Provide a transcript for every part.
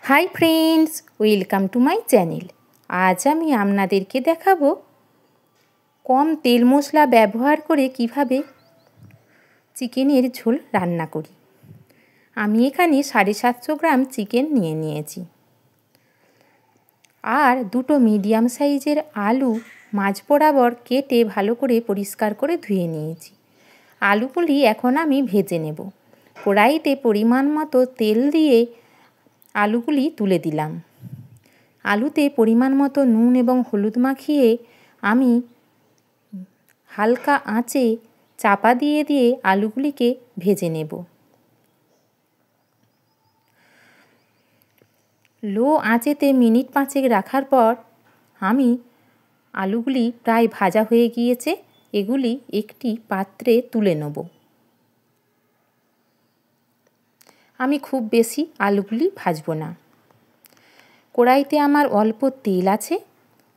Hi friends, welcome to my channel. আজ আমি আপনাদেরকে দেখাবো কম তেল মশলা ব্যবহার করে কিভাবে চিকেনের ঝোল রান্না করি। আমি এখানে 750 গ্রাম চিকেন নিয়েছি আর দুটো মিডিয়াম সাইজের আলু মাঝ বরাবর কেটে ভালো করে পরিষ্কার করে ধুয়ে নিয়েছি। আলুগুলি এখন আমি ভেজে নেব। কড়াইতে পরিমাণ মতো তেল দিয়ে আলুগুলি তুলে দিলাম। আলুতে পরিমাণ মতো নুন এবং হলুদ মাখিয়ে আমি হালকা আঁচে চাপা দিয়ে আলুগুলিকে ভেজে নেব। লো আঁচেতে মিনিট 5 রাখার পর আমি আলুগুলি প্রায় ভাজা হয়ে গিয়েছে, এগুলি একটি পাত্রে তুলে নেব। আমি খুব বেশি আলুগুলি ভাজবো না। কড়াইতে আমার অল্প তেল আছে,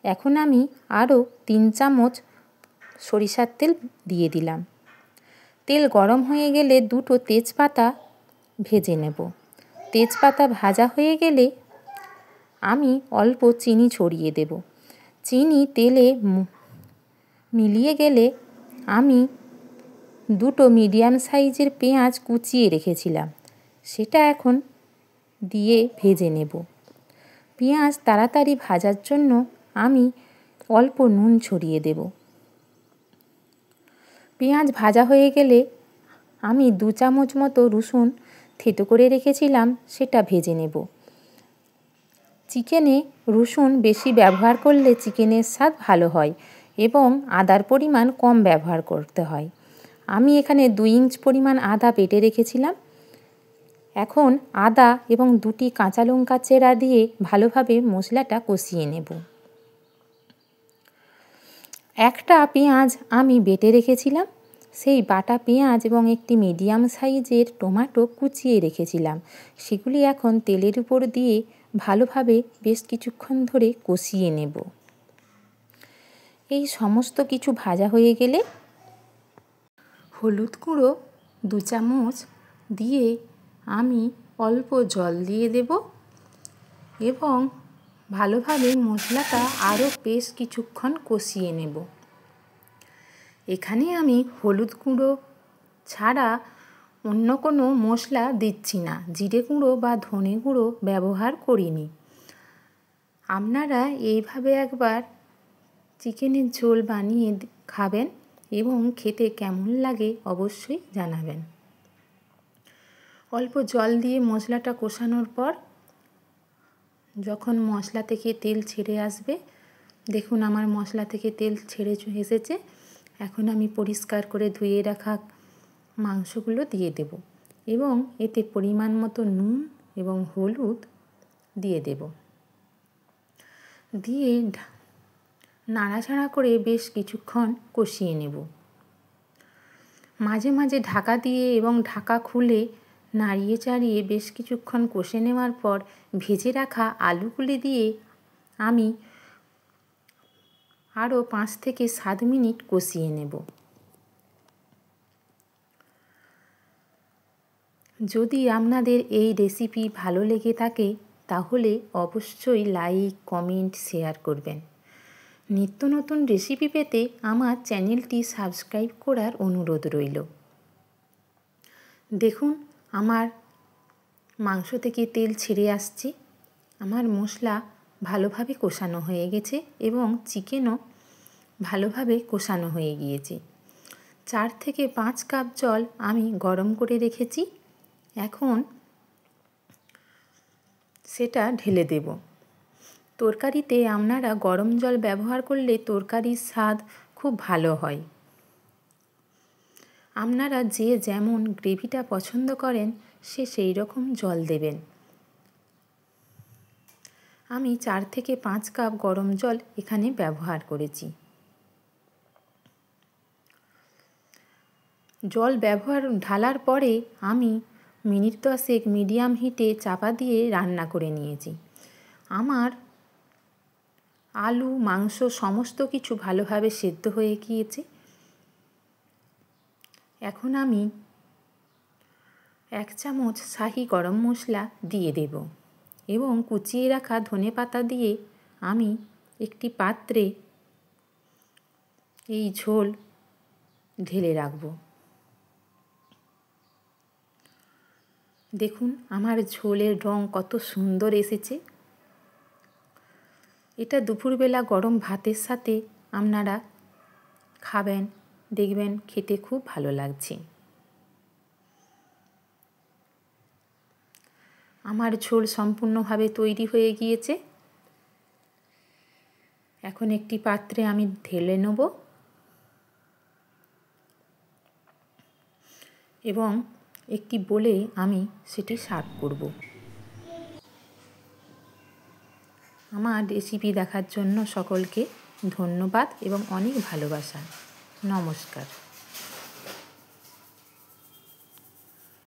এখন আমি আরও 3 চামচ সরিষার তেল দিয়ে দিলাম। তেল গরম হয়ে গেলে দুটো তেজপাতা ভেজে নেব। তেজপাতা ভাজা হয়ে গেলে আমি অল্প চিনি ছড়িয়ে দেব। চিনি তেলে মিলিয়ে গেলে আমি দুটো মিডিয়াম সাইজের পেঁয়াজ কুচিয়ে রেখেছিলাম, সেটা এখন দিয়ে ভেজে নেব। পেঁয়াজ তাড়াতাড়ি ভাজার জন্য আমি অল্প নুন ছড়িয়ে দেব। পেঁয়াজ ভাজা হয়ে গেলে আমি 2 চামচ মতো রসুন থেতো করে রেখেছিলাম, সেটা ভেজে নেব। চিকেনে রসুন বেশি ব্যবহার করলে চিকেনের স্বাদ ভালো হয় এবং আদার পরিমাণ কম ব্যবহার করতে হয়। আমি এখানে 2 ইঞ্চ পরিমাণ আদা বেটে রেখেছিলাম। এখন আদা এবং 2টি কাঁচা লঙ্কা চেরা দিয়ে ভালোভাবে মশলাটা কষিয়ে নেব। একটা পেঁয়াজ আমি বেটে রেখেছিলাম, সেই বাটা পেঁয়াজ এবং একটি মিডিয়াম সাইজের টমেটো কুচিয়ে রেখেছিলাম, সেগুলি এখন তেলের উপর দিয়ে ভালোভাবে বেশ কিছুক্ষণ ধরে কষিয়ে নেব। এই সমস্ত কিছু ভাজা হয়ে গেলে হলুদ গুঁড়ো 2 চামচ দিয়ে আমি অল্প জল দিয়ে দেব এবং ভালোভাবে মশলাটা আরও বেশ কিছুক্ষণ কষিয়ে নেব। এখানে আমি হলুদ গুঁড়ো ছাড়া অন্য কোনো মশলা দিচ্ছি না, জিরে গুঁড়ো বা ধনে গুঁড়ো ব্যবহার করিনি। আপনারা এইভাবে একবার চিকেনের ঝোল বানিয়ে খাবেন এবং খেতে কেমন লাগে অবশ্যই জানাবেন। অল্প জল দিয়ে মশলাটা কষানোর পর যখন মশলা থেকে তেল ছেড়ে আসবে, দেখুন আমার মশলা থেকে তেল ছেড়ে এসেছে, এখন আমি পরিষ্কার করে ধুয়ে রাখা মাংসগুলো দিয়ে দেব এবং এতে পরিমাণ মতো নুন এবং হলুদ দিয়ে দেব। দিয়ে নাড়াচাড়া করে বেশ কিছুক্ষণ কষিয়ে নেব। মাঝে মাঝে ঢাকা দিয়ে এবং ঢাকা খুলে নাড়িয়ে চাড়িয়ে বেশ কিছুক্ষণ কষে নেওয়ার পর ভেজে রাখা আলুগুলি দিয়ে আমি আরও 5 থেকে 7 মিনিট কষিয়ে নেব। যদি আপনাদের এই রেসিপি ভালো লেগে থাকে তাহলে অবশ্যই লাইক, কমেন্ট, শেয়ার করবেন। নিত্য নতুন রেসিপি পেতে আমার চ্যানেলটি সাবস্ক্রাইব করার অনুরোধ রইল। দেখুন আমার মাংস থেকে তেল ছেড়ে আসছে, আমার মশলা ভালোভাবে কষানো হয়ে গেছে এবং চিকেনও ভালোভাবে কষানো হয়ে গিয়েছে। 4 থেকে 5 কাপ জল আমি গরম করে রেখেছি, এখন সেটা ঢেলে দেব। তরকারিতে আপনারা গরম জল ব্যবহার করলে তরকারির স্বাদ খুব ভালো হয়। আপনারা যে যেমন গ্রেভিটা পছন্দ করেন সেই রকম জল দেবেন। আমি 4 থেকে 5 কাপ গরম জল এখানে ব্যবহার করেছি। জল ঢালার পরে আমি মিনিট 10 মিডিয়াম হিটে চাপা দিয়ে রান্না করে নিয়েছি। আমার আলু, মাংস সমস্ত কিছু ভালোভাবে সেদ্ধ হয়ে গিয়েছে। এখন আমি 1 চামচ শাহি গরম মশলা দিয়ে দেব এবং কুচিয়ে রাখা ধনেপাতা দিয়ে আমি একটি পাত্রে এই ঝোল ঢেলে রাখব। দেখুন আমার ঝোলের রং কত সুন্দর এসেছে। এটা দুপুরবেলা গরম ভাতের সাথে আপনারা খাবেন, দেখবেন খেতে খুব ভালো লাগছে। আমার ঝোল সম্পূর্ণভাবে তৈরি হয়ে গিয়েছে। এখন একটি পাত্রে আমি ঢেলে নেব এবং একটি বলে আমি সেটি সার্ভ করব। আমার রেসিপি দেখার জন্য সকলকে ধন্যবাদ এবং অনেক ভালোবাসা। নমস্কার।